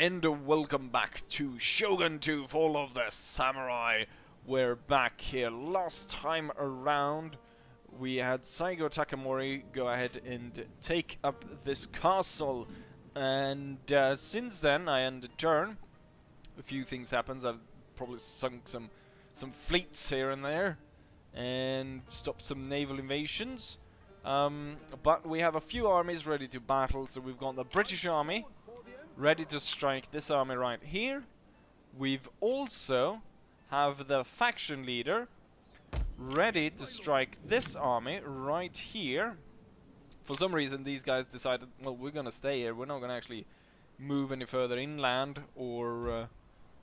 And welcome back to Shogun 2 Fall of the Samurai. We're back here. Last time around, we had Saigo Takamori go ahead and take up this castle. And since then, I ended turn. A few things happened. I've probably sunk some fleets here and there. And stopped some naval invasions. But we have a few armies ready to battle. So we've got the British army ready to strike this army right here. We've also have the faction leader ready to strike this army right here. For some reason these guys decided, well, we're gonna stay here, we're not gonna actually move any further inland or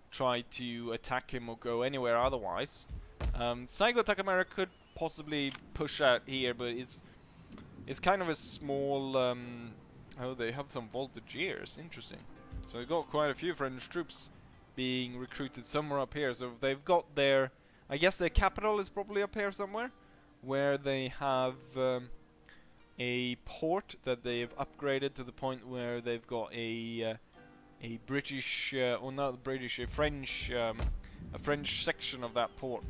try to attack him or go anywhere otherwise. Saigo Takamori could possibly push out here, but it's kind of a small oh, they have some volunteers. Interesting. So we got quite a few French troops being recruited somewhere up here. So they've got their, I guess their capital is probably up here somewhere, where they have a port that they've upgraded to the point where they've got a British, or not British, a French section of that port.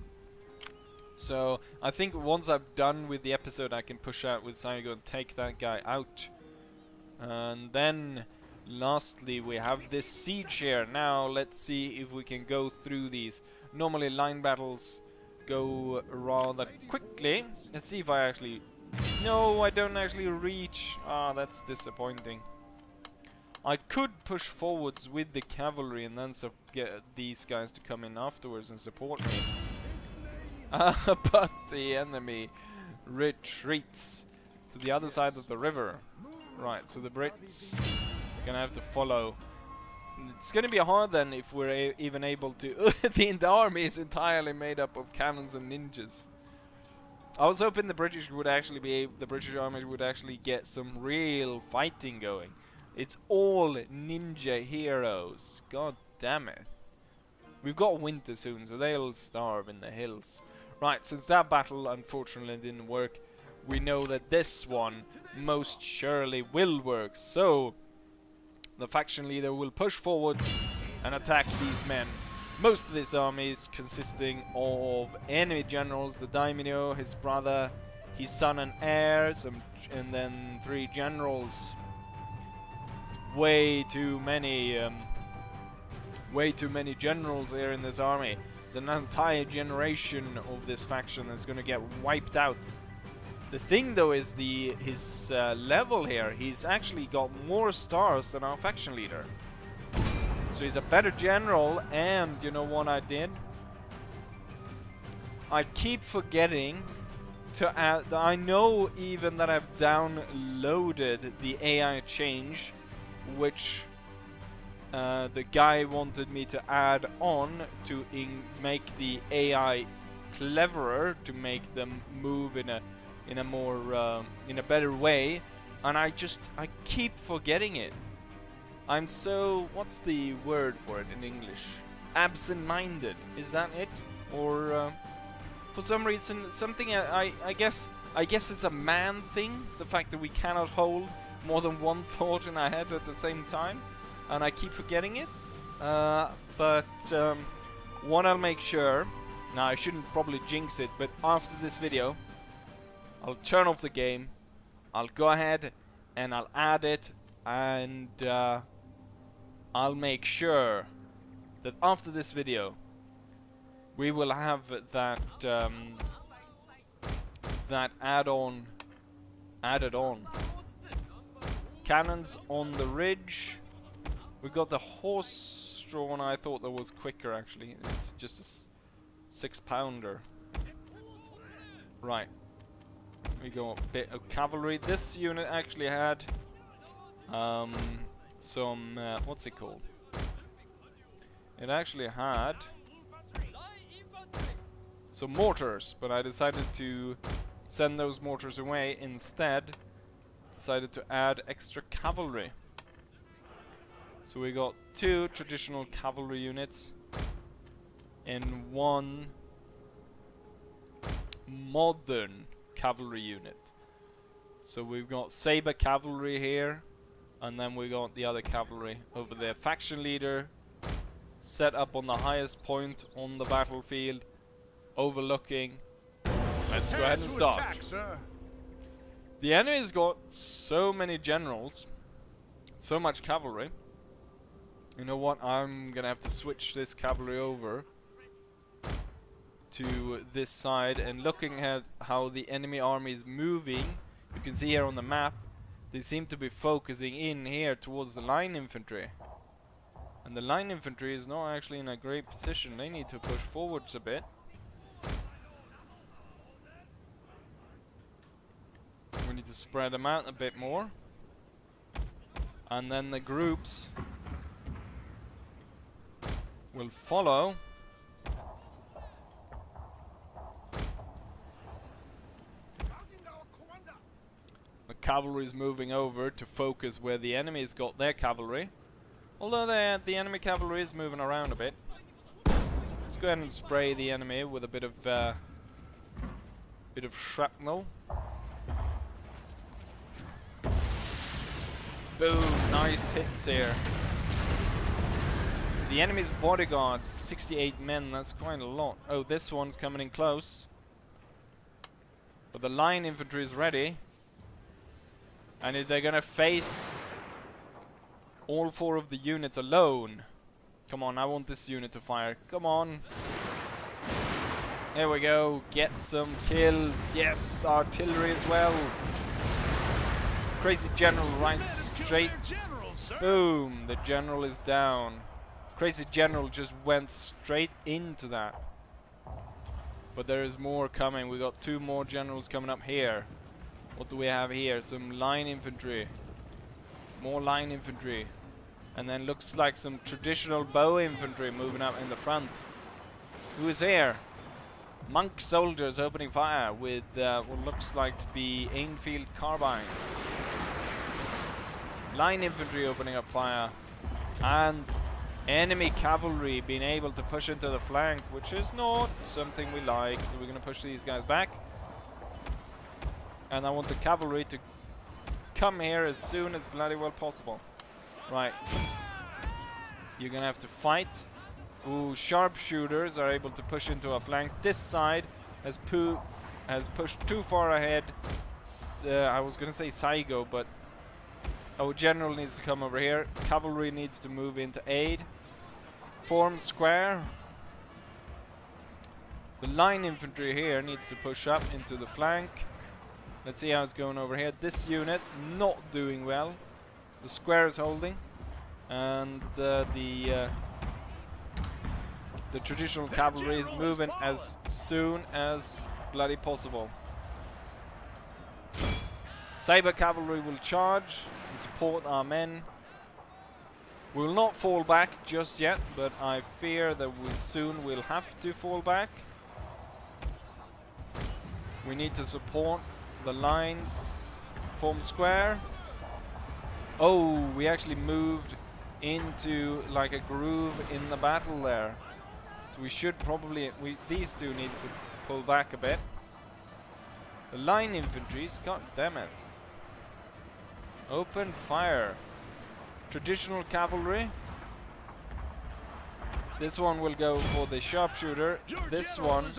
So I think once I'm done with the episode, I can push out with Saigo and take that guy out. And then, lastly, we have this siege here. Now, let's see if we can go through these. Normally, line battles go rather quickly. Let's see if I actually... No, I don't actually reach. Ah, that's disappointing. I could push forwards with the cavalry and then get these guys to come in afterwards and support me. But the enemy retreats to the other side of the river. Right, so the Brits are gonna have to follow. It's gonna be hard then if we're even able to... The army is entirely made up of cannons and ninjas. I was hoping the British would actually the British army would actually get some real fighting going. It's all ninja heroes. God damn it. We've got winter soon, so they'll starve in the hills. Right, since that battle unfortunately didn't work, we know that this one most surely will work. So the faction leader will push forward and attack these men. Most of this army is consisting of enemy generals: the daimyo, his brother, his son and heir, and then 3 generals. Way too many generals here in this army. It's an entire generation of this faction that's gonna get wiped out. The thing though is his level here. He's actually got more stars than our faction leader. So he's a better general, and you know what I did? I keep forgetting to add... I know even that I've downloaded the AI change, which the guy wanted me to add on to make the AI cleverer, to make them move in a more in a better way, and I keep forgetting it. I'm so, what's the word for it in English? Absent-minded. Is that it? Or for some reason something I guess it's a man thing, the fact that we cannot hold more than one thought in our head at the same time, and I keep forgetting it. But what I'll make sure, now I shouldn't probably jinx it, but after this video I'll turn off the game, I'll go ahead and I'll add it, and I'll make sure that after this video we will have that that add-on added on. Cannons on the ridge. We got the horse-drawn. I thought that was quicker actually. It's just a 6-pounder. Right. We got a bit of cavalry. This unit actually had some what's it called? It actually had some mortars, but I decided to send those mortars away instead. Decided to add extra cavalry. So we got 2 traditional cavalry units and 1 modern cavalry unit. So we've got saber cavalry here, And then we got the other cavalry over there. Faction leader set up on the highest point on the battlefield, overlooking. Let's go ahead and start. Attack, sir. The enemy's got so many generals, so much cavalry. You know what? I'm gonna have to switch this cavalry over to this side, and looking at how the enemy army is moving, you can see here on the map, they seem to be focusing in here towards the line infantry. And the line infantry is not actually in a great position. They need to push forwards a bit. We need to spread them out a bit more. And then the groups will follow. The cavalry is moving over to focus where the enemy's got their cavalry. Although the enemy cavalry is moving around a bit. Let's go ahead and spray the enemy with a bit of shrapnel. Boom! Nice hits here. The enemy's bodyguards, 68 men. That's quite a lot. Oh, this one's coming in close. But the line infantry is ready. And if they're gonna face all 4 of the units alone. Come on, I want this unit to fire. Come on. There we go. Get some kills. Yes, artillery as well. Crazy general right straight. Boom. The general is down. Crazy general just went straight into that. But there is more coming. We got 2 more generals coming up here. What do we have here? Some line infantry. More line infantry. And then looks like some traditional bow infantry moving up in the front. Who is here? Monk soldiers opening fire with what looks like to be Enfield carbines. Line infantry opening up fire. And enemy cavalry being able to push into the flank, which is not something we like. So we're going to push these guys back. And I want the cavalry to come here as soon as bloody well possible. Right. You're gonna have to fight. Ooh, sharpshooters are able to push into a flank. This side has pushed too far ahead. I was gonna say Saigo, but our general needs to come over here. Cavalry needs to move into aid. Form square. The line infantry here needs to push up into the flank. Let's see how it's going over here. This unit not doing well. The square is holding, and the traditional cavalry is moving as soon as bloody possible. Saber cavalry will charge and support our men. We will not fall back just yet, but I fear that we soon will have to fall back. We need to support the lines. Form square. Oh, we actually moved into like a groove in the battle there. So we should probably, these 2 needs to pull back a bit. The line infantries, god damn it. Open fire. Traditional cavalry. This one will go for the sharpshooter. This one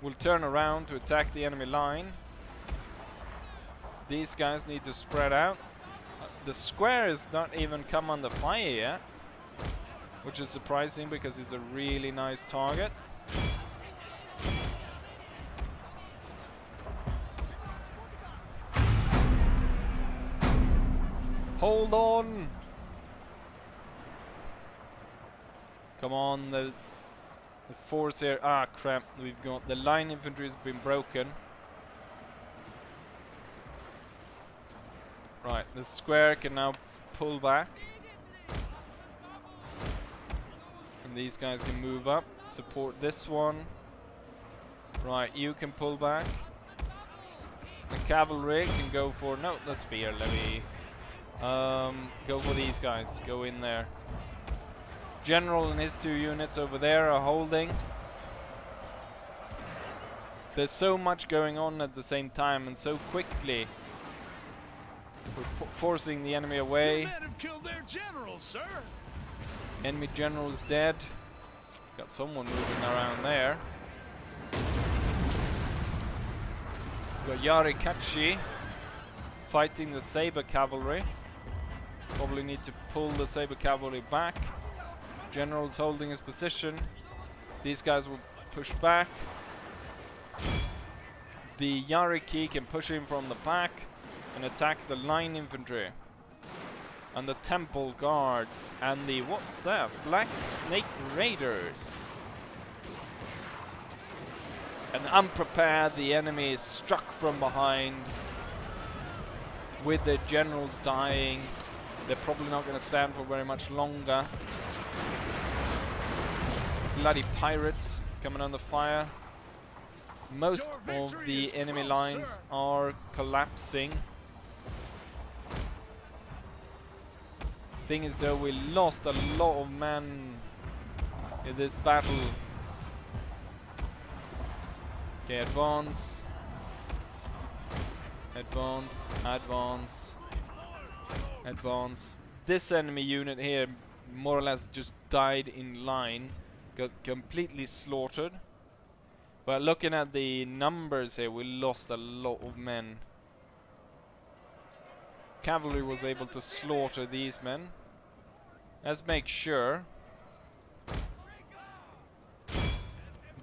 will turn around to attack the enemy line. These guys need to spread out. The square is not even come under fire yet, which is surprising because it's a really nice target. Hold on! Come on, that's the force here. Ah, crap, we've got the line infantry has been broken. Right, the square can now pull back. And these guys can move up, support this one. Right, you can pull back. The cavalry can go for, no, the spear levy. Go for these guys, go in there. General and his 2 units over there are holding. There's so much going on at the same time and so quickly We're forcing the enemy away. Your men have killed their general, sir. Enemy general is dead. Got someone moving around there. Got Yarikachi fighting the Saber Cavalry. Probably need to pull the Saber Cavalry back. General's holding his position. These guys will push back. The Yariki can push in from the back and attack the line infantry. And the temple guards and the, what's that? Black Snake Raiders. And unprepared, the enemy is struck from behind with the generals dying. They're probably not going to stand for very much longer. Bloody pirates coming under fire. Most of the enemy lines are collapsing. Thing is though, we lost a lot of men in this battle. Okay, advance. Advance, advance, advance. This enemy unit here more or less just died in line. Got completely slaughtered. But looking at the numbers here, we lost a lot of men. Cavalry was able to slaughter these men. Let's make sure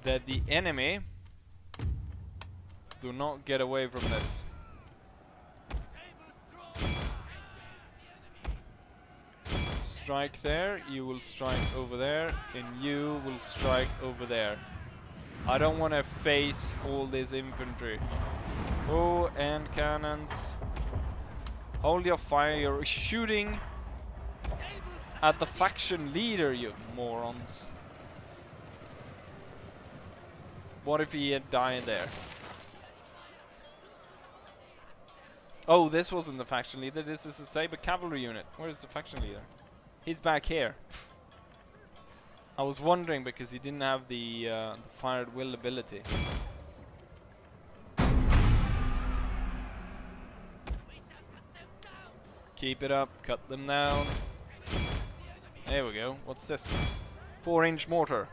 that the enemy do not get away from this. Strike there, you will strike over there, and you will strike over there. I don't want to face all this infantry. Oh, and cannons. Hold your fire, you're shooting at the faction leader, you morons. What if he had died there? Oh, this wasn't the faction leader, this is a Saber Cavalry unit. Where's the faction leader? He's back here. I was wondering because he didn't have the fire at will ability. Keep it up, cut them down. There we go. What's this? 4-inch mortar.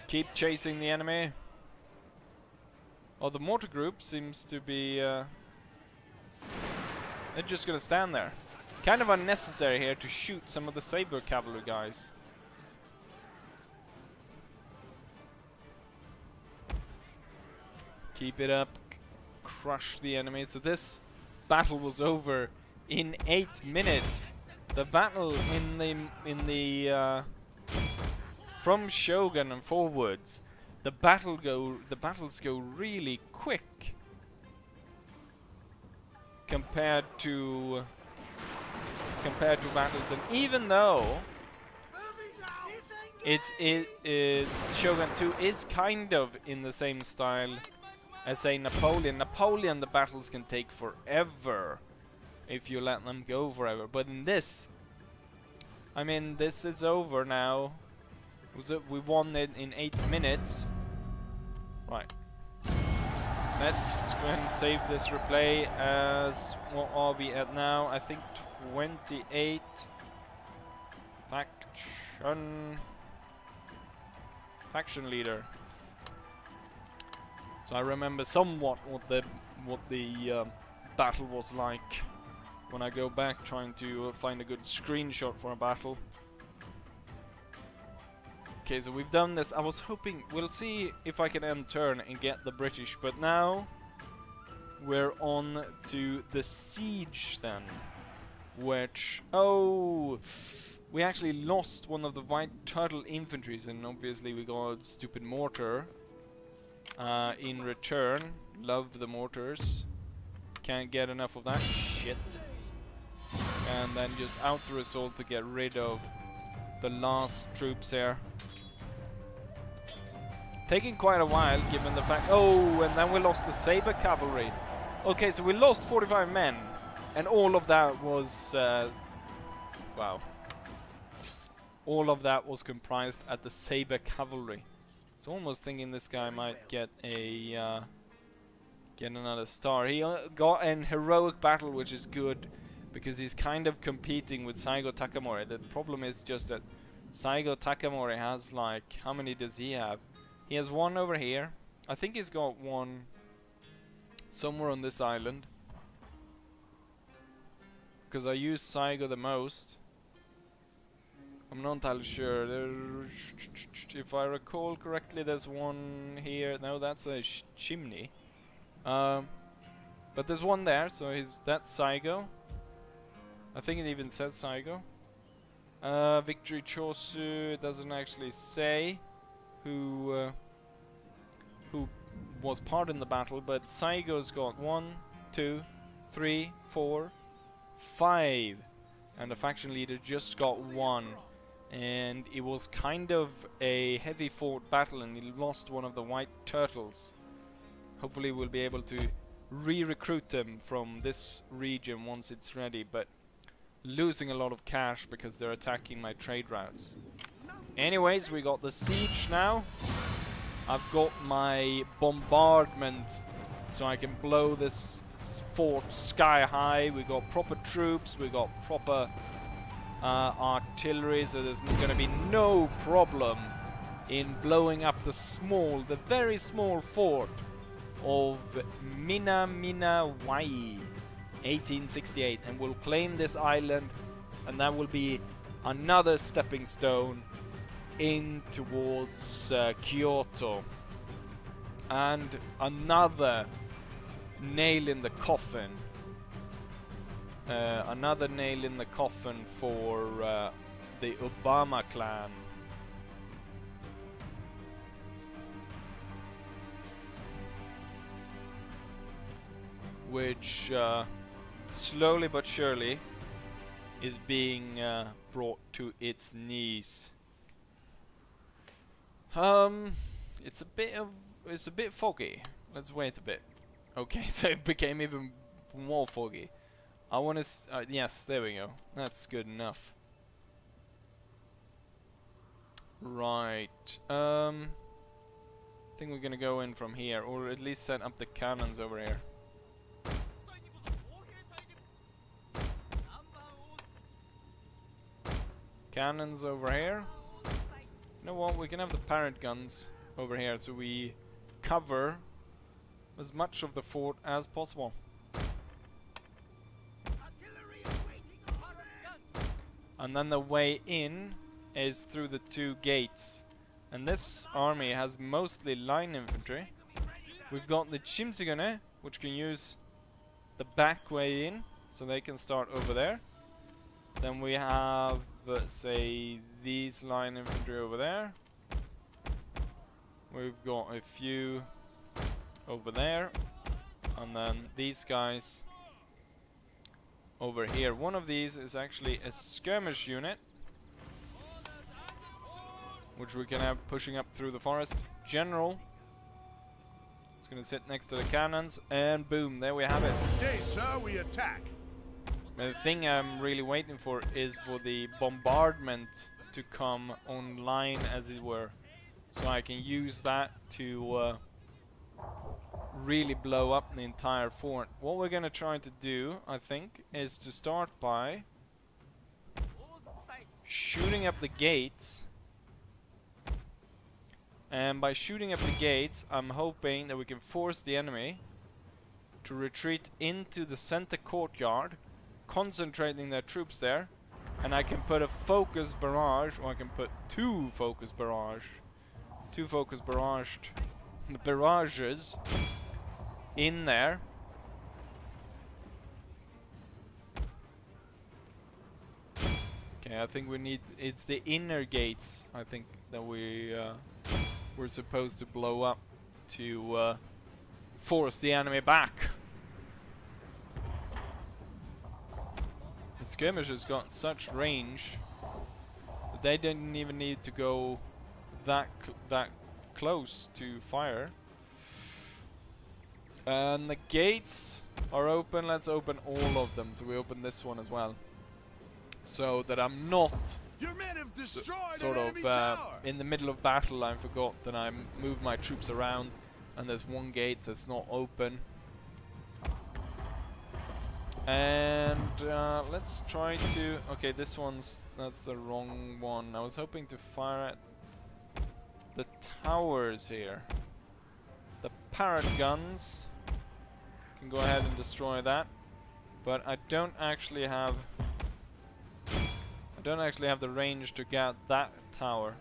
Keep chasing the enemy. Oh, the mortar group seems to be... they're just gonna stand there. Kind of unnecessary here to shoot some of the Saber Cavalry guys. Keep it up. Crush the enemy. So this battle was over in 8 minutes. The battle in the from Shogun and forwards, the battles go really quick compared to battles, and even though Shogun 2 is kind of in the same style as say Napoleon. Napoleon, the battles can take forever if you let them go forever. But in this, I mean, this is over now. We won it in 8 minutes. Right. Let's go ahead and save this replay as what are we at now? I think 28 faction leader. So I remember somewhat what the battle was like when I go back trying to find a good screenshot for a battle. Okay, so we've done this. I was hoping we'll see if I can end turn and get the British, but now we're on to the siege then, which we actually lost one of the White Turtle infantries, and obviously we got stupid mortar in return. Love the mortars. Can't get enough of that shit. And then just out the result to get rid of the last troops here. Taking quite a while given the fact... Oh, and then we lost the Saber Cavalry. Okay, so we lost 45 men. And all of that was... wow. All of that was comprised at the Saber Cavalry. So almost thinking this guy might get a get another star. He got an heroic battle, which is good because he's kind of competing with Saigo Takamori. The problem is just that Saigo Takamori has like, how many does he have? He has one over here. I think he's got one somewhere on this island, because I use Saigo the most. I'm not entirely sure. If I recall correctly, there's one here. No, that's a chimney. But there's one there, so that's Saigo. I think it even says Saigo. Victory Chosu doesn't actually say who was part in the battle, but Saigo's got 1, 2, 3, 4, 5, and the faction leader just got 1. And it was kind of a heavy fought battle, and he lost one of the white turtles. Hopefully we'll be able to re-recruit them from this region once it's ready, but losing a lot of cash because they're attacking my trade routes. Anyways, we got the siege now. I've got my bombardment, so I can blow this fort sky high. We got proper troops, we got proper artillery, so there's going to be no problem in blowing up the very small fort of Minawai 1868, and we'll claim this island, and that will be another stepping stone in towards Kyoto, and another nail in the coffin. Another nail in the coffin for the Obama clan. Which slowly but surely is being brought to its knees. It's a bit foggy. Let's wait a bit. Okay, so it became even more foggy. I want to. Yes, there we go. That's good enough. Right. I think we're gonna go in from here, or at least set up the cannons over here. Cannons over here. You know what? We can have the parrot guns over here, so we cover as much of the fort as possible. And then the way in is through the 2 gates. And this army has mostly line infantry. We've got the Chimsugane, which can use the back way in, so they can start over there. Then we have, say, these line infantry over there. We've got a few over there. And then these guys over here. One of these is actually a skirmish unit, which we can have pushing up through the forest. General. It's going to sit next to the cannons, and boom, there we have it. Okay, sir, we attack. The thing I'm really waiting for is for the bombardment to come online, as it were, so I can use that to really blow up the entire fort. What we're gonna try to do, I think, is to start by shooting up the gates. And by shooting up the gates, I'm hoping that we can force the enemy to retreat into the center courtyard, concentrating their troops there, and I can put a focus barrage, or I can put 2 focus barrages in there. Okay, I think we need, it's the inner gates, I think, that we're supposed to blow up to force the enemy back. The skirmishers got such range that they didn't even need to go that close to fire. And the gates are open. Let's open all of them. So we open this one as well, so that I'm not Your men have destroyed sort an of enemy tower. in the middle of battle, I forgot that I moved my troops around, and there's one gate that's not open. And let's try to... Okay, this that's the wrong one. I was hoping to fire at the towers here. The parrot guns can go ahead and destroy that, but I don't actually have the range to get that tower.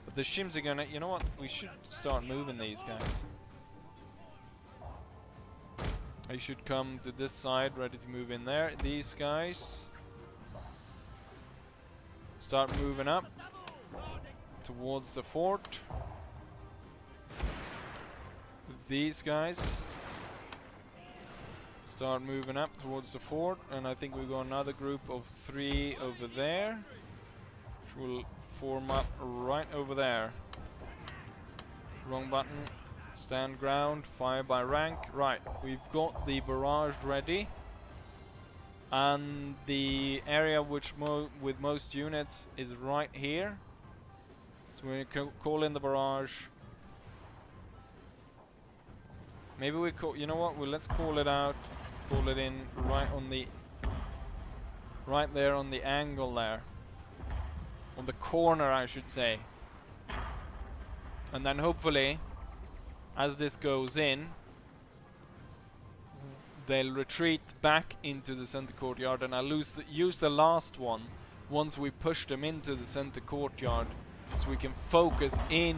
But the shims are gonna... You know what? We should start moving these guys. I should come to this side, ready to move in there. These guys start moving up towards the fort. These guys start moving up towards the fort, and I think we got another group of 3 over there, which will form up right over there. Wrong button. Stand ground, fire by rank. Right, we've got the barrage ready, and the area which with most units is right here. So we're gonna call in the barrage. Maybe we call... You know what? Well, let's call it out. Call it in right on the... Right there on the angle there. On the corner, I should say. And then hopefully, as this goes in, they'll retreat back into the center courtyard, and I'll use the last one once we push them into the center courtyard, so we can focus in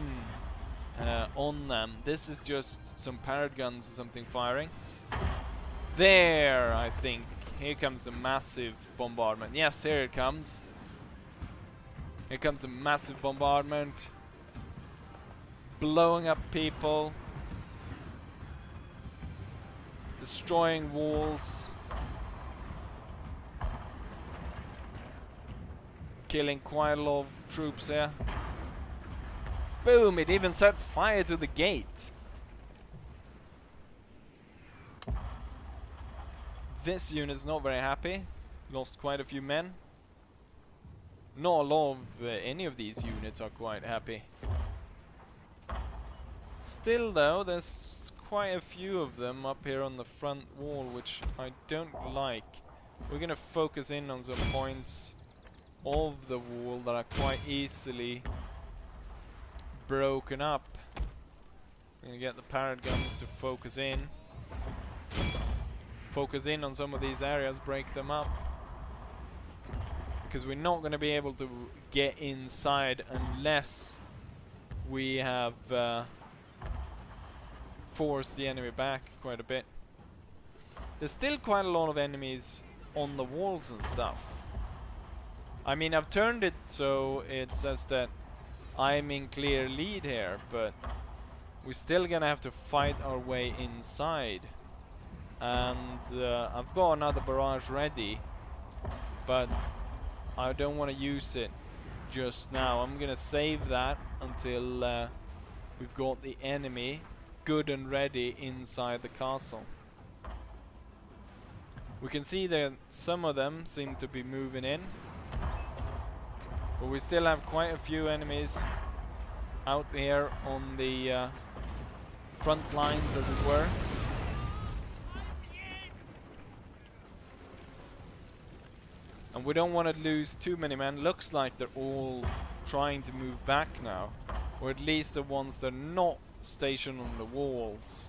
on them. This is just some parrot guns or something firing. There, I think. Here comes the massive bombardment. Yes, here it comes. Here comes the massive bombardment. Blowing up people. Destroying walls. Killing quite a lot of troops here. Boom! It even set fire to the gate. This unit's not very happy. Lost quite a few men. Not a lot of any of these units are quite happy. Still though, there's quite a few of them up here on the front wall, which I don't like. We're gonna focus in on some points of the wall that are quite easily broken up. We're gonna get the parrot guns to focus in. Focus in on some of these areas, break them up. Because we're not gonna be able to get inside unless we have forced the enemy back quite a bit. There's still quite a lot of enemies on the walls and stuff. I mean, I've turned it so it says that I'm in clear lead here, but we're still gonna have to fight our way inside. And I've got another barrage ready, but I don't want to use it just now. I'm gonna save that until we've got the enemy good and ready inside the castle. We can see that some of them seem to be moving in, but we still have quite a few enemies out here on the front lines, as it were. And we don't want to lose too many men. Looks like they're all trying to move back now, or at least the ones that are not stationed on the walls.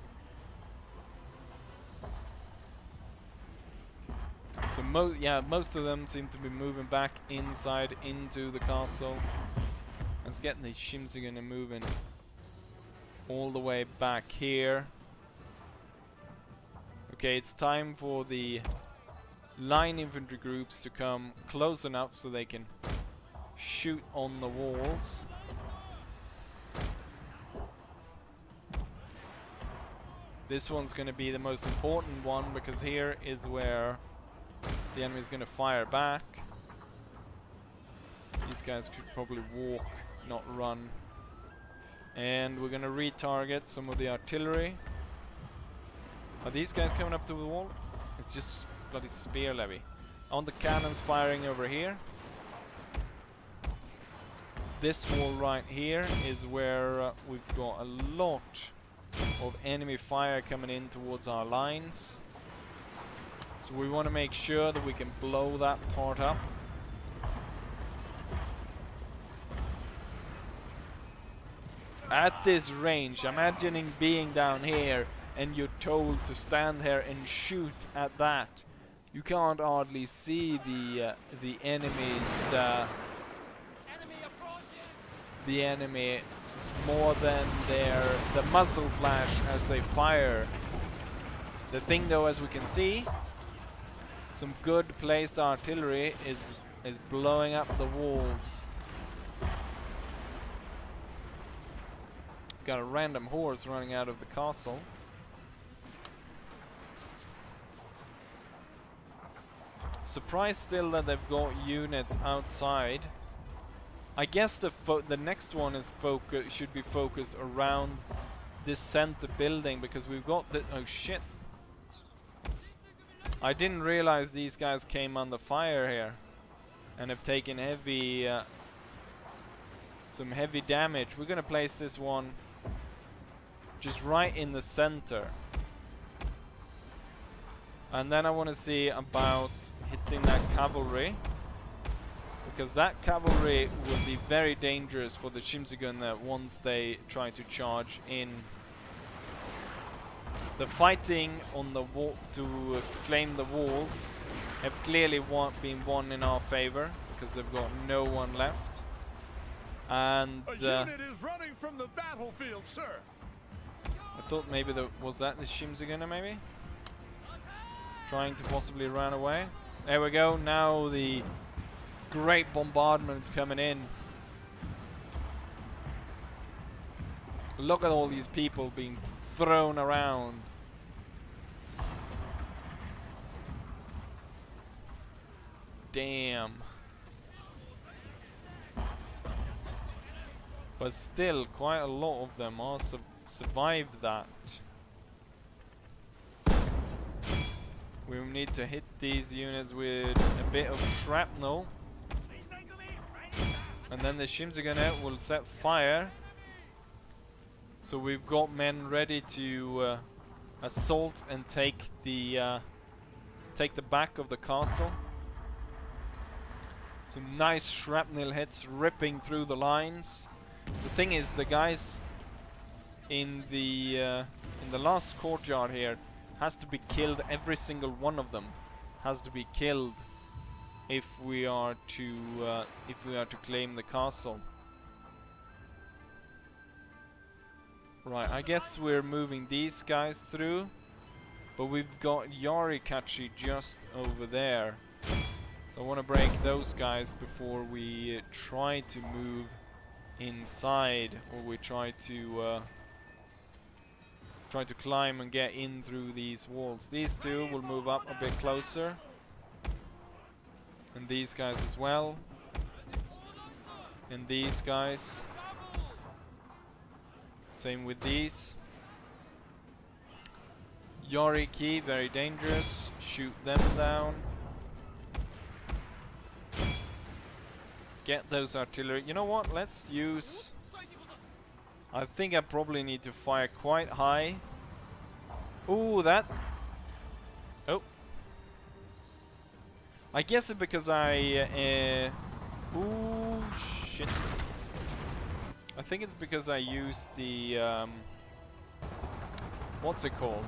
So most of them seem to be moving back inside into the castle. Let's get the Shimsugan moving all the way back here. Okay, it's time for the line infantry groups to come close enough so they can shoot on the walls. This one's going to be the most important one, because here is where the enemy is going to fire back. These guys could probably walk, not run. And we're going to retarget some of the artillery. Are these guys coming up to the wall? It's just bloody spear levy. On the cannons firing over here. this wall right here is where we've got a lot of enemy fire coming in towards our lines. So we want to make sure that we can blow that part up. At this range, imagining being down here and you're told to stand here and shoot at that. You can't hardly see the enemies, the enemy more than the muzzle flash as they fire. The thing though, as we can see, some good placed artillery is blowing up the walls. Got a random horse running out of the castle. Surprised still that they've got units outside. I guess the next one is should be focused around this center building, because we've got the oh shit. I didn't realize these guys came under fire here and have taken heavy some heavy damage. We're gonna place this one just right in the center. And then I want to see about hitting that cavalry, because that cavalry will be very dangerous for the Shimsugun once they try to charge in. The fighting on the wall to claim the walls have clearly been won in our favor, because they've got no one left. And a unit is running from the battlefield, sir. I thought maybe was that the Shimsugun maybe? Trying to possibly run away. There we go. Now the great bombardment's coming in. Look at all these people being thrown around. Damn. But still, quite a lot of them are survived that. We need to hit these units with a bit of shrapnel. And then the Shimsugun will set fire. So we've got men ready to assault and take the back of the castle. Some nice shrapnel hits ripping through the lines. The thing is, the guys in the last courtyard here has to be killed. Every single one of them has to be killed if we are to claim the castle. Right, I guess we're moving these guys through, but we've got Yarikachi just over there. So I want to break those guys before we try to move inside, or we try to climb and get in through these walls. These two will move up a bit closer, and these guys as well, and these guys. Same with these. Yoriki, very dangerous. Shoot them down. Get those artillery. You know what? Let's use... I think I probably need to fire quite high. Ooh, that... Oh. I guess it's because I... Ooh, shit. I think it's because I used the... what's it called?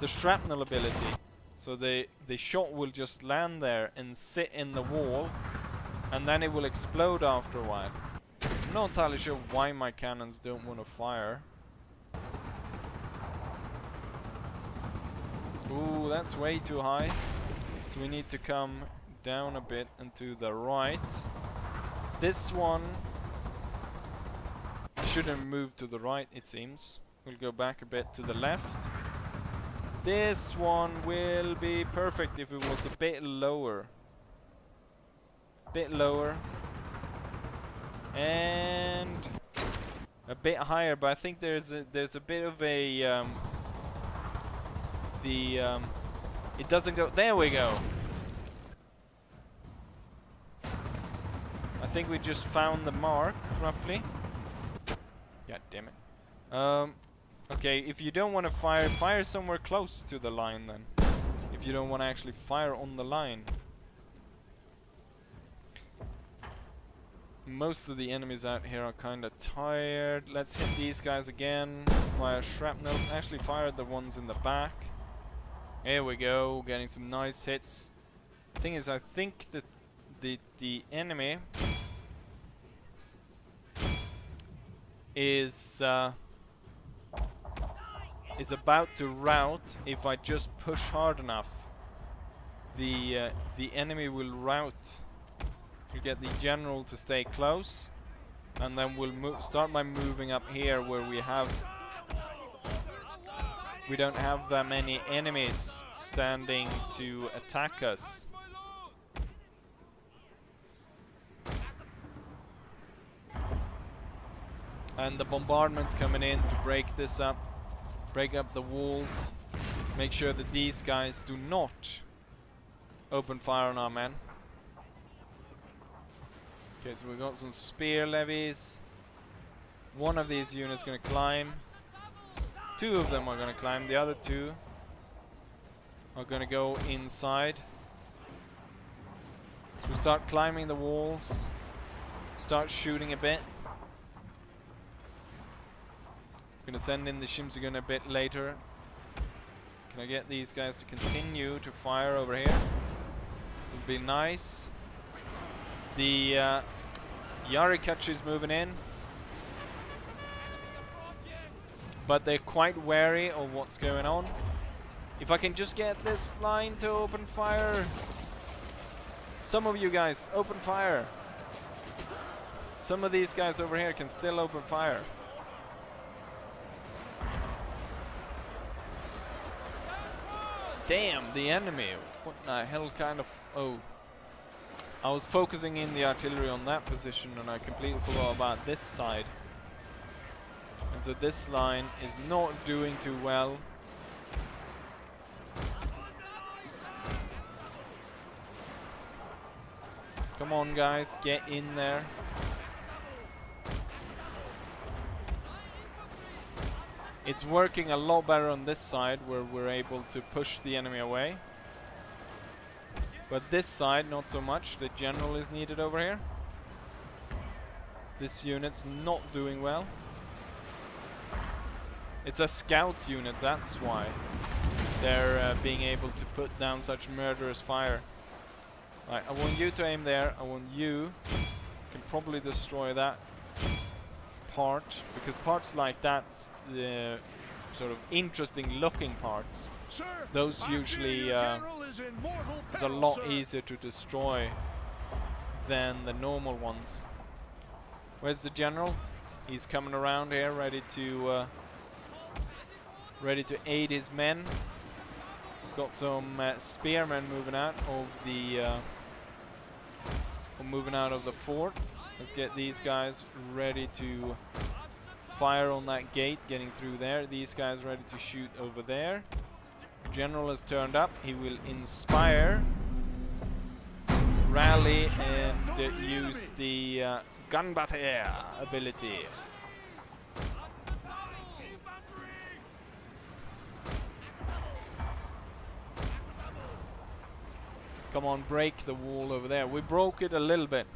The shrapnel ability. So the shot will just land there and sit in the wall, and then it will explode after a while. I'm not entirely sure why my cannons don't want to fire. Ooh, that's way too high. So we need to come down a bit and to the right. This one shouldn't move to the right, it seems. We'll go back a bit to the left. This one will be perfect if it was a bit lower. Bit lower. And a bit higher, but I think there's a bit of a it doesn't go. There we go. I think we just found the mark, roughly. God damn it. Okay, if you don't want to fire, fire somewhere close to the line then. If you don't want to actually fire on the line. Most of the enemies out here are kind of tired. Let's hit these guys again. Fire shrapnel. Actually fire the ones in the back. Here we go, getting some nice hits. Thing is, I think that the enemy is about to rout. If I just push hard enough, the enemy will rout. We get the general to stay close, and then we'll start by moving up here where we don't have that many enemies standing to attack us. And the bombardment's coming in to break this up, break up the walls, make sure that these guys do not open fire on our men. Okay, so we got some spear levies. One of these units gonna climb. Two of them are gonna climb. The other two are gonna go inside. So we start climbing the walls. Start shooting a bit. Gonna send in the Shimsugun a bit later. Can I get these guys to continue to fire over here? Would be nice. The Yarikachi is moving in, but they're quite wary of what's going on. If I can just get this line to open fire. Some of you guys, open fire. Some of these guys over here can still open fire. Damn, the enemy. What the hell kind of... Oh. I was focusing in the artillery on that position and I completely forgot about this side. And so this line is not doing too well. Come on guys, get in there. It's working a lot better on this side where we're able to push the enemy away. But this side, not so much. The general is needed over here. This unit's not doing well. It's a scout unit, that's why they're being able to put down such murderous fire. Right, I want you to aim there. I want you can probably destroy that part, because parts like that, the sort of interesting looking parts, Sir, those usually is a lot easier to destroy than the normal ones. Where's the general? He's coming around here, ready to aid his men. We've got some spearmen moving out of the fort. Let's get these guys ready to fire on that gate, getting through there. These guys ready to shoot over there. General has turned up. He will inspire, rally, and use the gunbutter ability. Come on, break the wall over there. We broke it a little bit.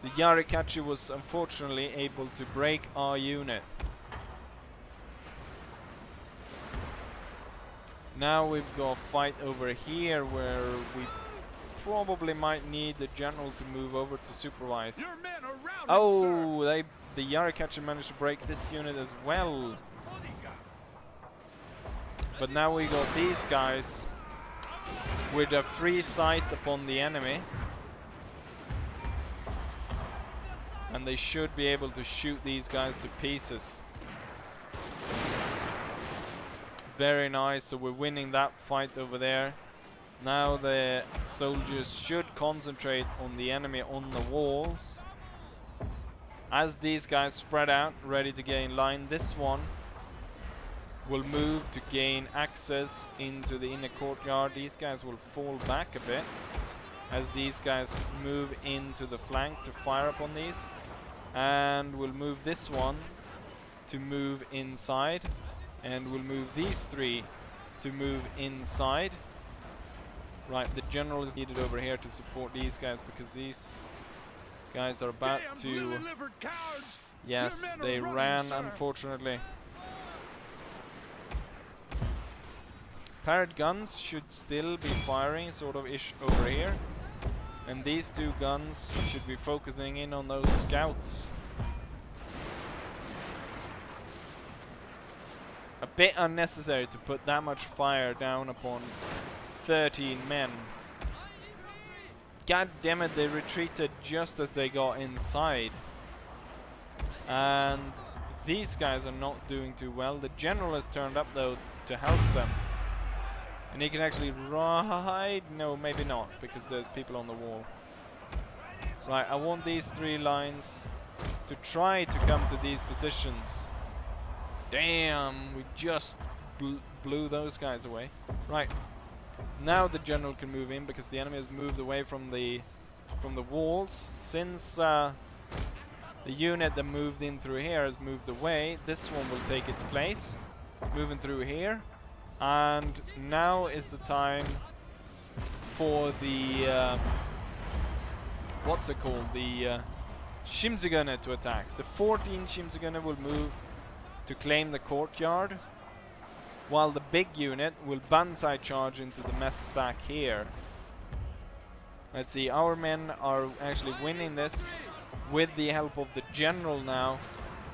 The Yarikachi was unfortunately able to break our unit. Now we've got a fight over here where we probably might need the general to move over to supervise. Your men are routed, Oh, the Yarikachi managed to break this unit as well. But now we got these guys with a free sight upon the enemy. And they should be able to shoot these guys to pieces. Very nice, so we're winning that fight over there. Now the soldiers should concentrate on the enemy on the walls. As these guys spread out, ready to gain line, this one will move to gain access into the inner courtyard. These guys will fall back a bit. as these guys move into the flank to fire upon these. And we'll move this one to move inside. And we'll move these 3 to move inside. Right, the general is needed over here to support these guys because these guys are about to... Yes, they ran, unfortunately. Parrot guns should still be firing sort of ish over here. And these 2 guns should be focusing in on those scouts. A bit unnecessary to put that much fire down upon 13 men. God damn it, they retreated just as they got inside. And these guys are not doing too well. The general has turned up though to help them. And he can actually ride. No, maybe not, because there's people on the wall. Right, I want these 3 lines to try to come to these positions. Damn, we just blew those guys away. Right, now the general can move in because the enemy has moved away from the walls. Since the unit that moved in through here has moved away, this one will take its place. It's moving through here. And now is the time for the what's it called? The Shimzugane to attack. The 14 Shimzugane will move to claim the courtyard, while the big unit will banzai charge into the mess back here. Let's see, our men are actually winning this with the help of the general now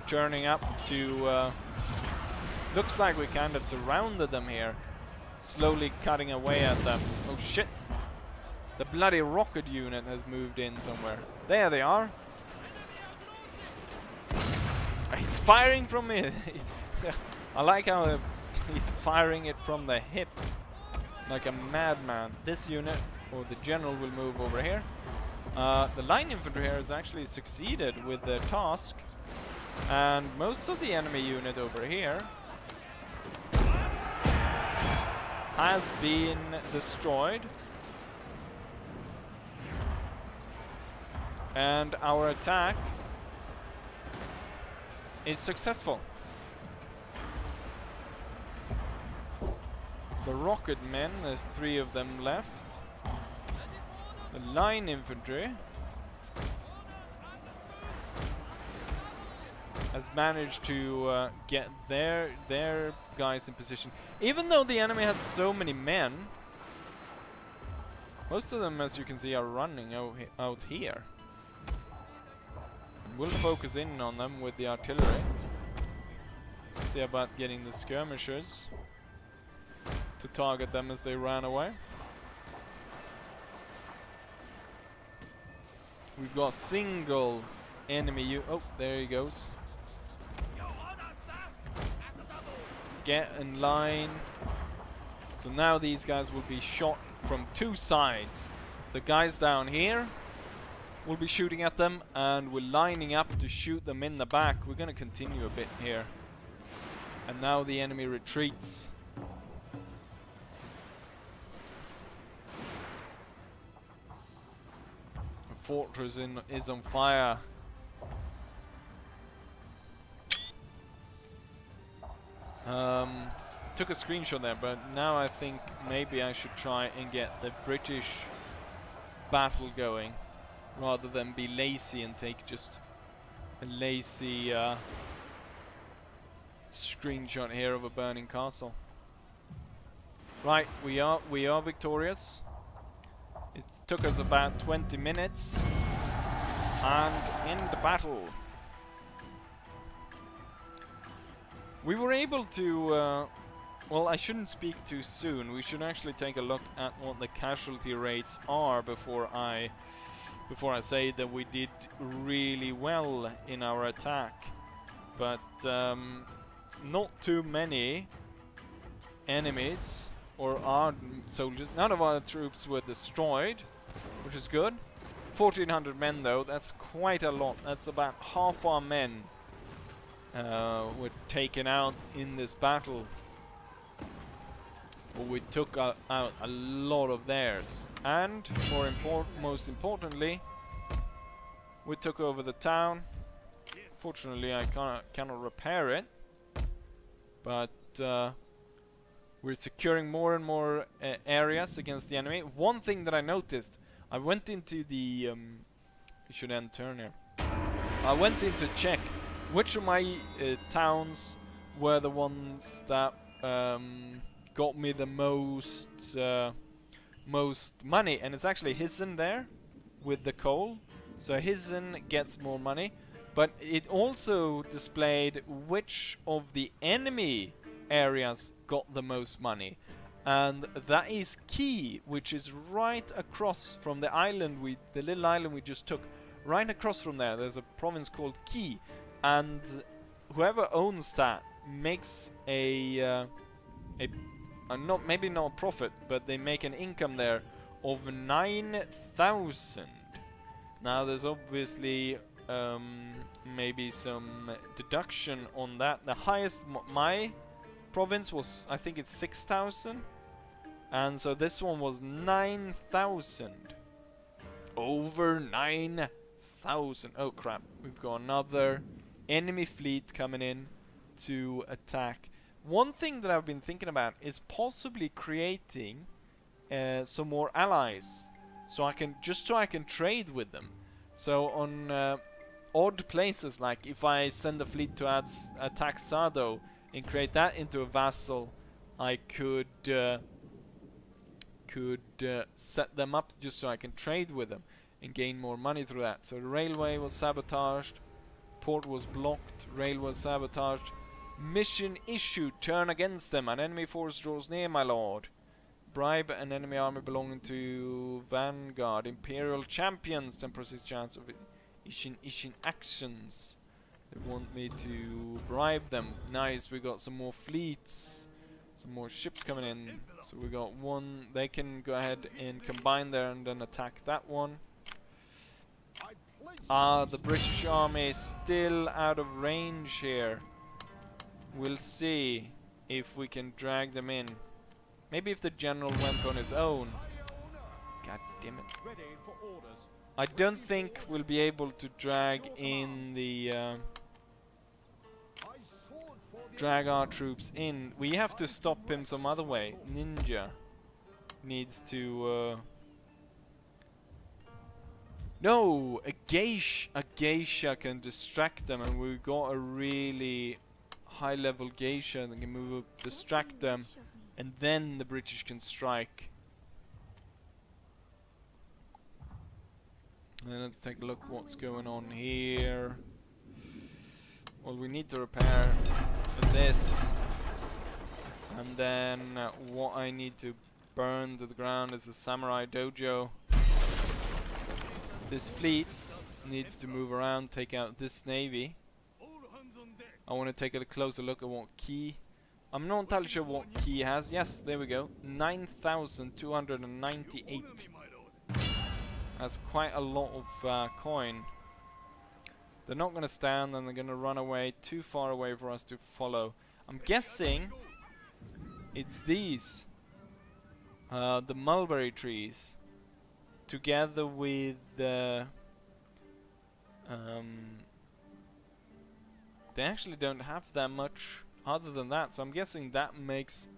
turning up to looks like we kind of surrounded them here, slowly cutting away at them. Oh shit, the bloody rocket unit has moved in somewhere. There they are. He's firing from it. I like how he's firing it from the hip like a madman. This unit, or the general, will move over here. The line infantry here has actually succeeded with their task, and most of the enemy unit over here has been destroyed, and our attack is successful. The rocket men, there's 3 of them left. The line infantry has managed to get their guys in position. Even though the enemy had so many men, most of them, as you can see, are running out here. We'll focus in on them with the artillery. See about getting the skirmishers to target them as they ran away. We've got single enemy oh, there he goes. Get in line. So now these guys will be shot from 2 sides. The guys down here will be shooting at them, and we're lining up to shoot them in the back. We're going to continue a bit here. And now the enemy retreats. The fortress is on fire. Took a screenshot there, but now I think maybe I should try and get the British battle going, rather than be lazy and take just a lazy screenshot here of a burning castle. Right, we are victorious. It took us about 20 minutes, and in the battle we were able to well, I shouldn't speak too soon. We should actually take a look at what the casualty rates are before I say that we did really well in our attack. But not too many enemies or our soldiers. None of our troops were destroyed, which is good. 1,400 men though, that's quite a lot. That's about half our men were taken out in this battle. but we took out a lot of theirs. And most importantly, we took over the town. Fortunately, I cannot repair it, but we're securing more and more areas against the enemy. One thing that I noticed, I went into the you should end turn here. I went in to check which of my towns were the ones that got me the most money, and it's actually Hissen there with the coal. So Hissen gets more money, but it also displayed which of the enemy areas got the most money, and that is Key, which is right across from the island the little island we just took. Right across from there, there's a province called Key, and whoever owns that makes maybe not a profit, but they make an income there of 9,000. Now there's obviously maybe some deduction on that. The highest my province was, I think it's 6,000, and so this one was 9,000. Over 9,000. Oh crap, we've got another enemy fleet coming in to attack. One thing that I've been thinking about is possibly creating some more allies, so I can trade with them. So on odd places, like if I send a fleet to attack Sado and create that into a vassal, I could set them up just so I can trade with them and gain more money through that. So the railway was sabotaged, port was blocked, rail was sabotaged. Mission issued, turn against them. An enemy force draws near, my lord. Bribe an enemy army belonging to Vanguard. Imperial champions, 10% chance of Ishin actions. They want me to bribe them. Nice, we got some more fleets. Some more ships coming in. So we got one. They can go ahead and combine there and then attack that one. The British army is still out of range here. We'll see if we can drag them in. Maybe if the general went on his own. God damn it. I don't think we'll be able to drag in the drag our troops in. We have to stop him some other way. Ninja needs to no, a geisha can distract them, and we've got a really high level geisha that can move up, distract them, and then the British can strike. And let's take a look what's going on here. Well, we need to repair this, and then what I need to burn to the ground is a samurai dojo. This fleet needs to move around, take out this navy. I want to take a closer look at what Key. I'm not entirely sure what Key has. Yes, there we go. 9,298. That's quite a lot of coin. They're not going to stand, and they're going to run away too far away for us to follow. I'm guessing it's these. The mulberry trees. Together with the... they actually don't have that much other than that, so I'm guessing that makes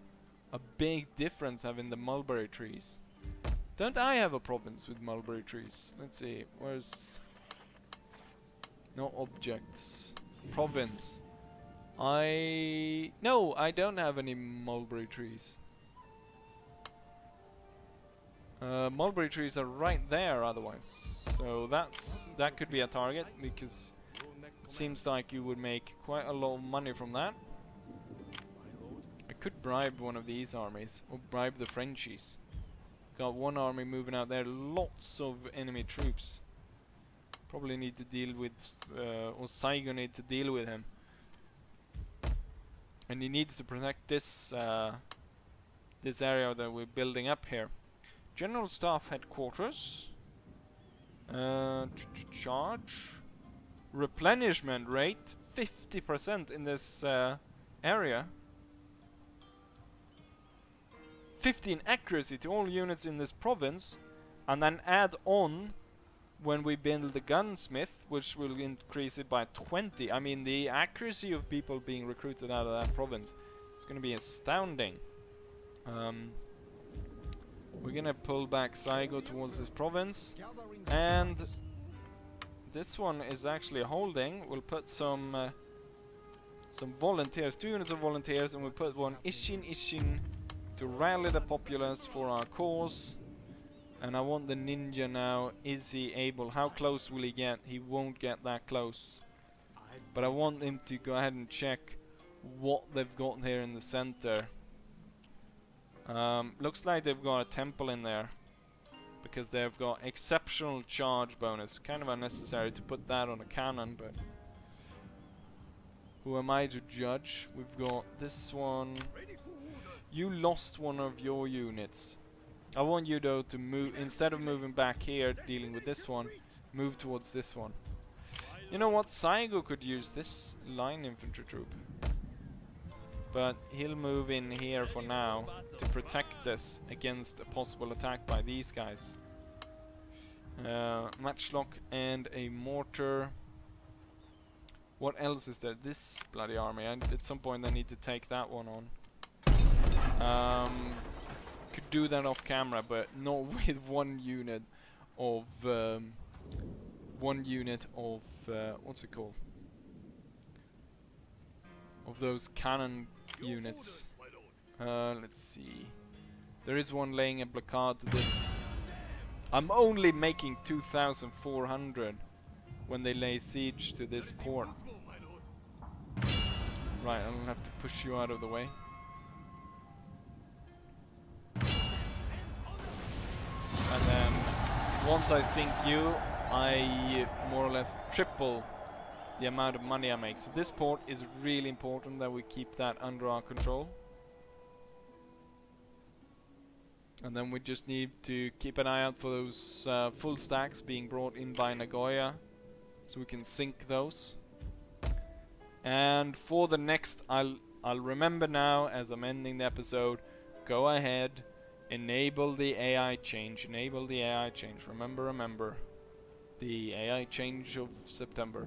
a big difference, having the mulberry trees. Don't I have a province with mulberry trees? Let's see, where's... No objects. Province. No, I don't have any mulberry trees. Mulberry trees are right there otherwise. So that could be a target, because it seems like you would make quite a lot of money from that. I could bribe one of these armies, or bribe the Frenchies. Got one army moving out there, lots of enemy troops. Probably need to deal with, or Saigo need to deal with him. And he needs to protect this, this area that we're building up here. General Staff Headquarters. Charge. Replenishment rate 50% in this area. 15 accuracy to all units in this province, and then add on when we build the gunsmith, which will increase it by 20. I mean, the accuracy of people being recruited out of that province is going to be astounding. We're going to pull back Saigo towards this province, and this one is actually holding. We'll put some volunteers, 2 units of volunteers, and we'll put one Ishin to rally the populace for our cause. And I want the ninja now. Is he able? How close will he get? He won't get that close. But I want him to go ahead and check what they've got here in the center. Looks like they've got a temple in there, because they've got exceptional charge bonus. Kind of unnecessary to put that on a cannon, but who am I to judge? We've got this one. You lost one of your units. I want you though to move, instead of moving back here dealing with this one, move towards this one. You know what, Saigo could use this line infantry troop, but he'll move in here for now to protect this against a possible attack by these guys. Matchlock and a mortar. What else is there? This bloody army. At some point I need to take that one on. Could do that off camera, but not with one unit of what's it called? Of those cannon units. Let's see. There is one laying a blockade to this. I'm only making 2,400 when they lay siege to this port. Right, I'll have to push you out of the way. And then once I sink you, I more or less triple the amount of money I make. So this port is really important that we keep that under our control. And then we just need to keep an eye out for those full stacks being brought in by Nagoya, so we can sink those. And for the next, I'll remember now as I'm ending the episode, go ahead, enable the AI change, enable the AI change. Remember, the AI change of September.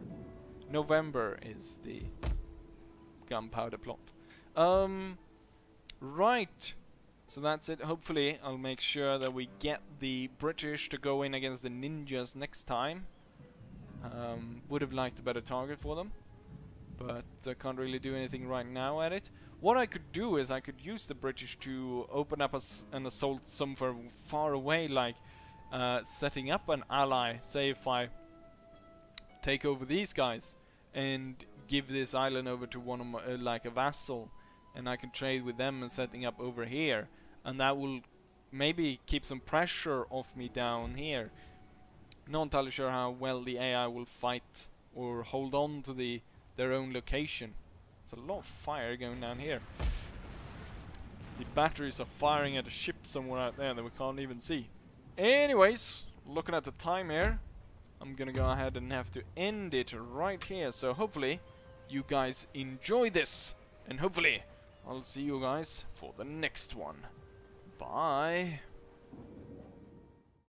November is the gunpowder plot. Right. So that's it. Hopefully I'll make sure that we get the British to go in against the ninjas next time. Would have liked a better target for them, but I can't really do anything right now at it. What I could do is I could use the British to open up an assault somewhere far away, like setting up an ally. Say if I take over these guys and give this island over to one of my, like a vassal, and I can trade with them and setting up over here, and that will maybe keep some pressure off me down here. Not entirely sure how well the AI will fight or hold on to their own location. There's a lot of fire going down here. The batteries are firing at a ship somewhere out there that we can't even see. Anyways, looking at the time here, I'm gonna go ahead and have to end it right here. So hopefully you guys enjoy this, and hopefully I'll see you guys for the next one. Bye.